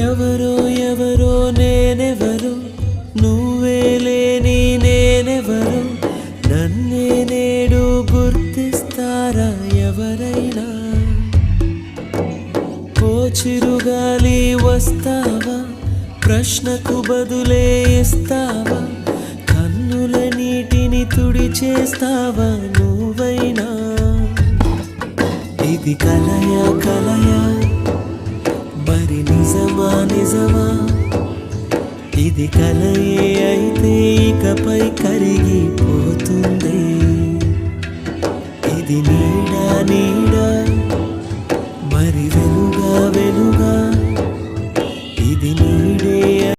ఎవరో ఎవరో నేనెవరో నువ్వే లేని నేనెవరో నన్నే నేడు గుర్తిస్తారా ఎవరైనా ఓ చిరుగాలి వస్తావా ప్రశ్నకు బదులే ఇస్తావా కన్నుల నీటిని తుడిచేస్తావా నువ్వైనా ఇది కలయా కలయా మరి నిజమా నిజమా ఇది కలయే అయితే ఇకపై కరిగిపోతుంది ఇది నీడా నీడా మరి వెలుగా వెలుగా ఇది నీ